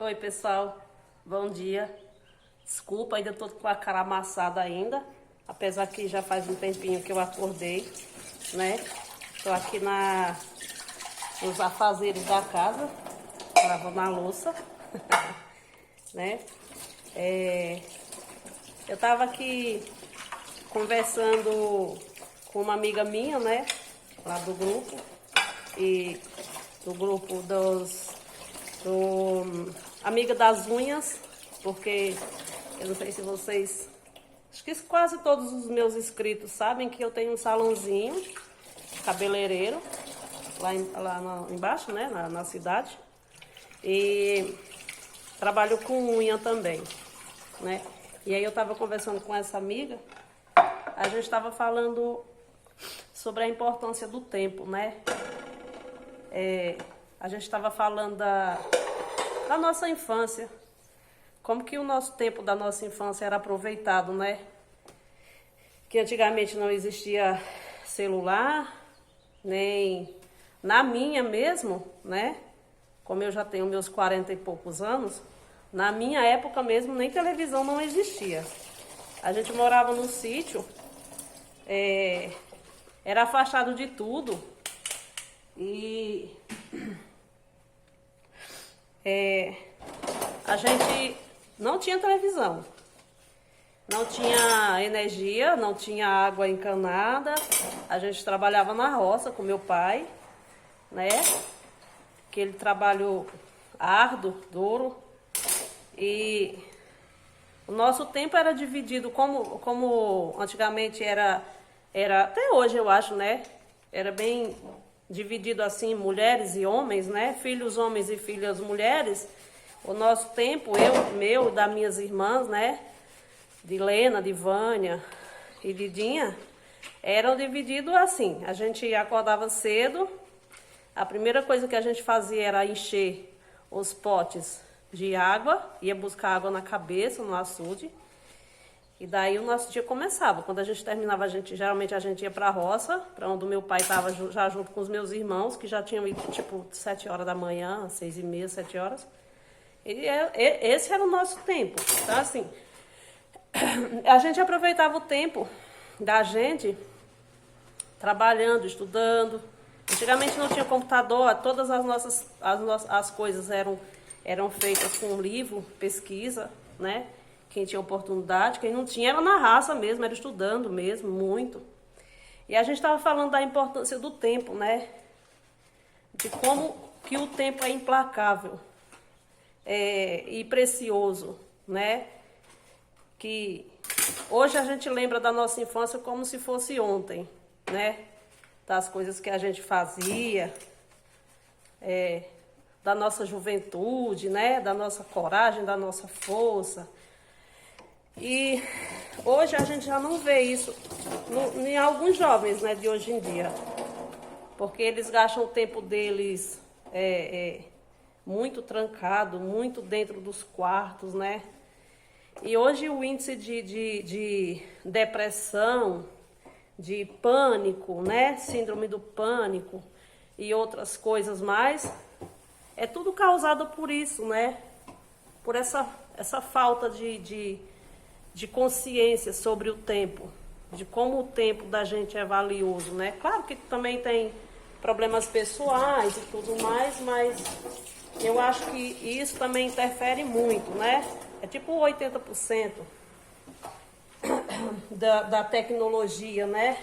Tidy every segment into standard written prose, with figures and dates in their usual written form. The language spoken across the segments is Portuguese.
Oi, pessoal. Bom dia. Desculpa, ainda tô com a cara amassada ainda, apesar que já faz um tempinho que eu acordei, né? Tô aqui nos afazeres da casa, lavando a louça, né? Eu tava aqui conversando com uma amiga minha, né? Lá do grupo, e do grupo Amiga das Unhas, porque eu não sei se vocês, acho que quase todos os meus inscritos sabem que eu tenho um salãozinho cabeleireiro lá embaixo, né, na cidade, e trabalho com unha também, né? E aí eu tava conversando com essa amiga, a gente estava falando sobre a importância do tempo, né? A gente estava falando da nossa infância, como que o nosso tempo da nossa infância era aproveitado, né? Que antigamente não existia celular, nem na minha mesmo, né? Como eu já tenho meus 40 e poucos anos, na minha época mesmo nem televisão não existia. A gente morava num sítio, era afastado de tudo e a gente não tinha televisão, não tinha energia, não tinha água encanada. A gente trabalhava na roça com meu pai, né? Aquele trabalho árduo, duro. E o nosso tempo era dividido como antigamente era, até hoje eu acho, né? Era bem dividido assim, mulheres e homens, né? Filhos homens e filhas mulheres. O nosso tempo, meu e das minhas irmãs, né? De Lena, de Vânia e de Dinha, eram divididos assim. A gente acordava cedo, a primeira coisa que a gente fazia era encher os potes de água, ia buscar água na cabeça, no açude. E daí o nosso dia começava. Quando a gente terminava, geralmente a gente ia para a roça, para onde o meu pai estava já junto com os meus irmãos, que já tinham ido tipo 7 horas da manhã, 6h30, 7 horas. E esse era o nosso tempo. Então, assim, a gente aproveitava o tempo da gente trabalhando, estudando. Antigamente não tinha computador, todas as coisas eram feitas com livro, pesquisa, né? Quem tinha oportunidade, quem não tinha era na raça mesmo, era estudando mesmo, muito. E a gente estava falando da importância do tempo, né? De como que o tempo é implacável e precioso, né? Que hoje a gente lembra da nossa infância como se fosse ontem, né? Das coisas que a gente fazia, da nossa juventude, né? Da nossa coragem, da nossa força. E hoje a gente já não vê isso em alguns jovens, né, de hoje em dia, porque eles gastam o tempo deles muito trancado, muito dentro dos quartos, né? E hoje o índice de depressão, de pânico, né, síndrome do pânico e outras coisas mais, é tudo causado por isso, né? Por essa falta de consciência sobre o tempo, de como o tempo da gente é valioso, né? Claro que também tem problemas pessoais e tudo mais, mas eu acho que isso também interfere muito, né? É tipo 80% da tecnologia, né?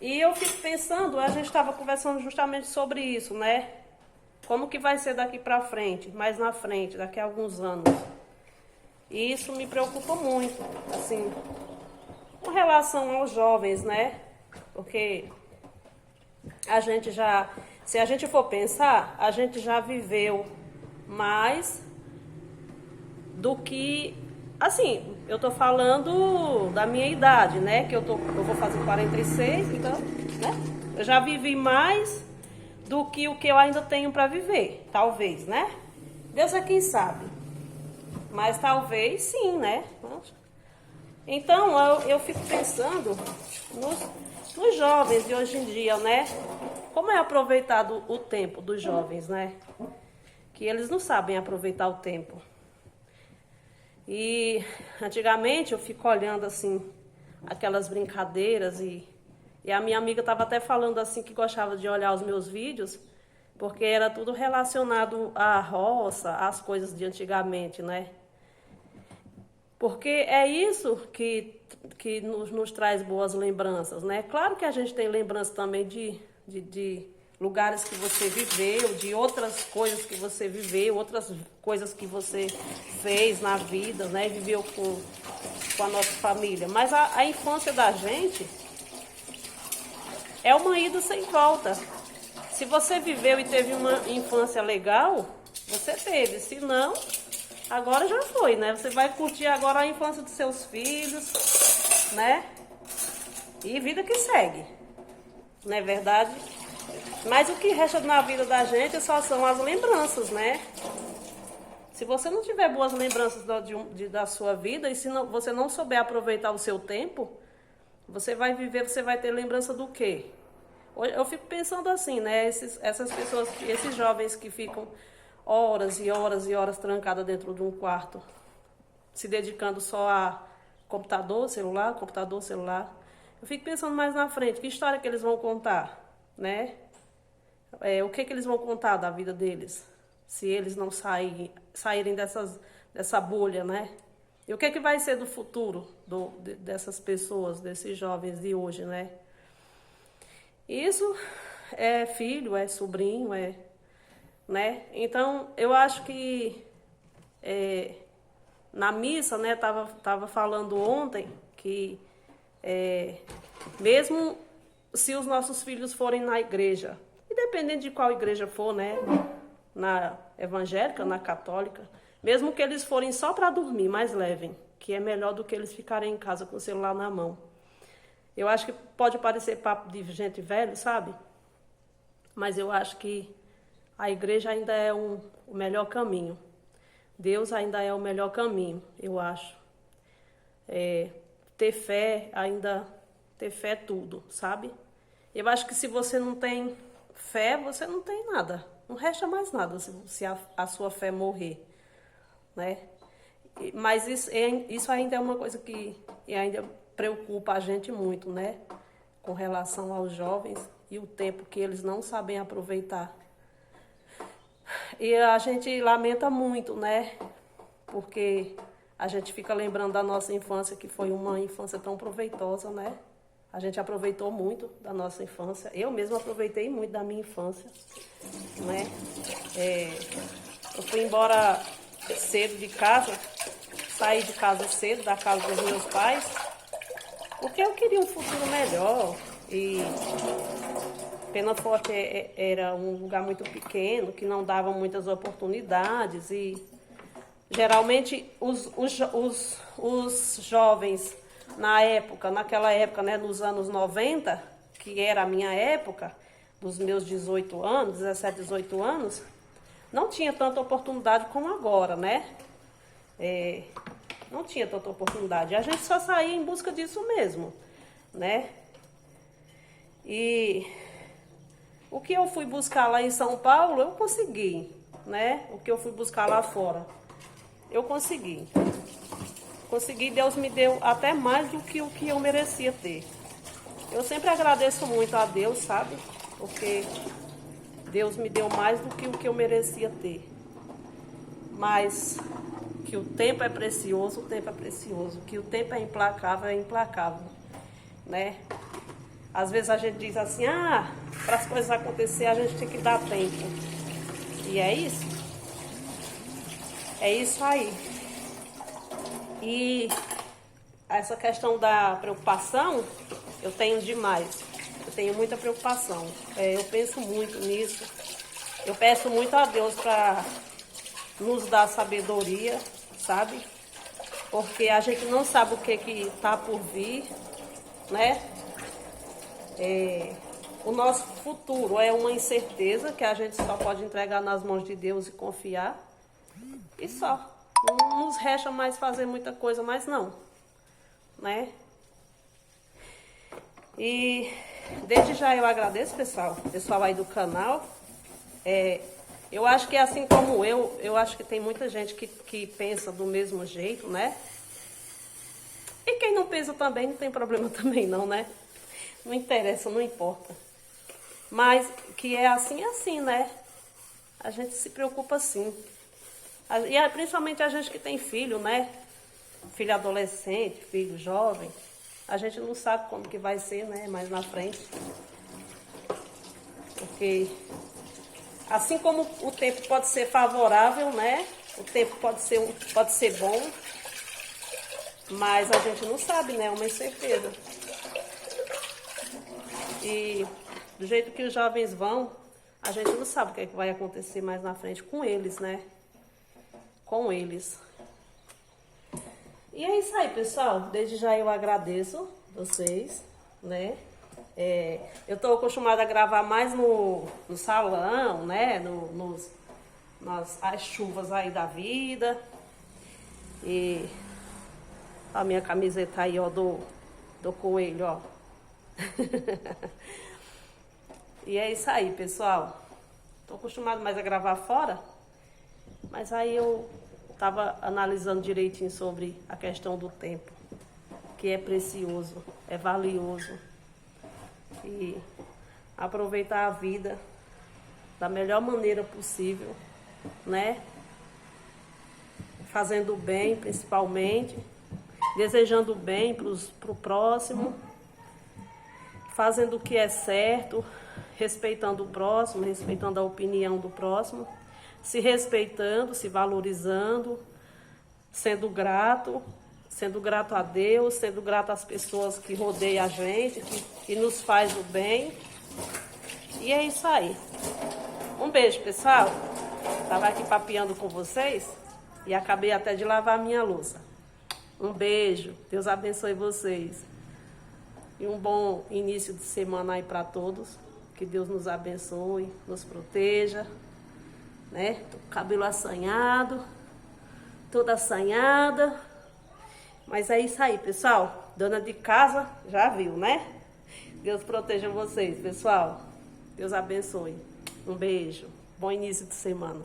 E eu fico pensando, a gente estava conversando justamente sobre isso, né? Como que vai ser daqui para frente, mais na frente, daqui a alguns anos. E isso me preocupa muito, assim, com relação aos jovens, né? Porque a gente já, se a gente for pensar, a gente já viveu mais do que, assim, eu tô falando da minha idade, né? Que eu vou fazer 46, então, né? Eu já vivi mais do que o que eu ainda tenho para viver, talvez, né? Deus é quem sabe. Mas talvez sim, né? Então eu fico pensando nos jovens de hoje em dia, né? Como é aproveitado o tempo dos jovens, né? que eles não sabem aproveitar o tempo. E antigamente eu fico olhando assim, aquelas brincadeiras e a minha amiga estava até falando assim que gostava de olhar os meus vídeos, porque era tudo relacionado à roça, às coisas de antigamente, né? Porque é isso que nos traz boas lembranças, né? Claro que a gente tem lembrança também de lugares que você viveu, de outras coisas que você viveu, outras coisas que você fez na vida, né? Viveu com a nossa família. Mas a infância da gente é uma ida sem volta. Se você viveu e teve uma infância legal, você teve. Se não, agora já foi, né? Você vai curtir agora a infância dos seus filhos, né? E vida que segue, não é verdade? Mas o que resta na vida da gente só são as lembranças, né? Se você não tiver boas lembranças da sua vida e se não, você não souber aproveitar o seu tempo, você vai viver, você vai ter lembrança do quê? Eu fico pensando assim, né? Essas pessoas, esses jovens que ficam horas e horas e horas trancadas dentro de um quarto, se dedicando só a computador, celular. Eu fico pensando mais na frente, que história que eles vão contar, né? O que eles vão contar da vida deles, se eles não saírem dessa bolha, né? E o que vai ser do futuro dessas pessoas, desses jovens de hoje, né? Isso é filho, é sobrinho, né? Então, eu acho que na missa, né, tava falando ontem que mesmo se os nossos filhos forem na igreja, independente de qual igreja for, né, na evangélica, na católica, mesmo que eles forem só para dormir, mas levem, que é melhor do que eles ficarem em casa com o celular na mão. Eu acho que pode parecer papo de gente velha, sabe? Mas eu acho que a igreja ainda é o melhor caminho. Deus ainda é o melhor caminho, eu acho. Ter fé é tudo, sabe? Eu acho que se você não tem fé, você não tem nada. Não resta mais nada se a sua fé morrer, né? Mas isso ainda é uma coisa que ainda preocupa a gente muito, né? Com relação aos jovens e o tempo que eles não sabem aproveitar. E a gente lamenta muito, né? Porque a gente fica lembrando da nossa infância, que foi uma infância tão proveitosa, né? A gente aproveitou muito da nossa infância. Eu mesma aproveitei muito da minha infância, né? Eu fui embora cedo de casa, saí de casa cedo, da casa dos meus pais, porque eu queria um futuro melhor. E Pena Forte era um lugar muito pequeno, que não dava muitas oportunidades e geralmente os jovens naquela época, né, nos anos 90, que era a minha época, dos meus 18 anos, 17, 18 anos, não tinha tanta oportunidade como agora, né? Não tinha tanta oportunidade. A gente só saía em busca disso mesmo, né? E o que eu fui buscar lá em São Paulo, eu consegui, né? O que eu fui buscar lá fora, eu consegui. Deus me deu até mais do que o que eu merecia ter. Eu sempre agradeço muito a Deus, sabe? Porque Deus me deu mais do que o que eu merecia ter. Mas que o tempo é precioso, que o tempo é implacável, né? Às vezes a gente diz assim, para as coisas acontecer a gente tem que dar tempo. E é isso. É isso aí. E essa questão da preocupação, eu tenho demais. Eu tenho muita preocupação. Eu penso muito nisso. Eu peço muito a Deus para nos dar sabedoria, sabe? Porque a gente não sabe o que está por vir, né? O nosso futuro é uma incerteza que a gente só pode entregar nas mãos de Deus e confiar. E só. Não nos resta mais fazer muita coisa, mas não, né? E desde já eu agradeço, pessoal aí do canal. Eu acho que assim como eu acho que tem muita gente que pensa do mesmo jeito, né? E quem não pensa também não tem problema também não, né? Não interessa, não importa. Mas que é assim, né? A gente se preocupa sim. E principalmente a gente que tem filho, né? Filho adolescente, filho jovem. A gente não sabe como que vai ser, né? Mais na frente. Porque assim como o tempo pode ser favorável, né? O tempo pode ser bom. Mas a gente não sabe, né? Uma incerteza. E do jeito que os jovens vão, a gente não sabe o que é que vai acontecer mais na frente com eles, né? Com eles. E é isso aí, pessoal. Desde já eu agradeço vocês, né? Eu estou acostumada a gravar mais no salão, né? As chuvas aí da vida. E a minha camiseta aí, ó, do coelho, ó. E é isso aí, pessoal. Tô acostumado mais a gravar fora, mas aí eu tava analisando direitinho sobre a questão do tempo, que é precioso, é valioso. E aproveitar a vida da melhor maneira possível, né? Fazendo bem, principalmente, desejando bem pro próximo, fazendo o que é certo, respeitando o próximo, respeitando a opinião do próximo, se respeitando, se valorizando, sendo grato a Deus, sendo grato às pessoas que rodeiam a gente, que nos faz o bem. E é isso aí. Um beijo, pessoal. Estava aqui papeando com vocês e acabei até de lavar a minha louça. Um beijo. Deus abençoe vocês. E um bom início de semana aí para todos. Que Deus nos abençoe, nos proteja, né? Tô com o cabelo assanhado, toda assanhada. Mas é isso aí, pessoal. Dona de casa já viu, né? Deus proteja vocês, pessoal. Deus abençoe. Um beijo. Bom início de semana.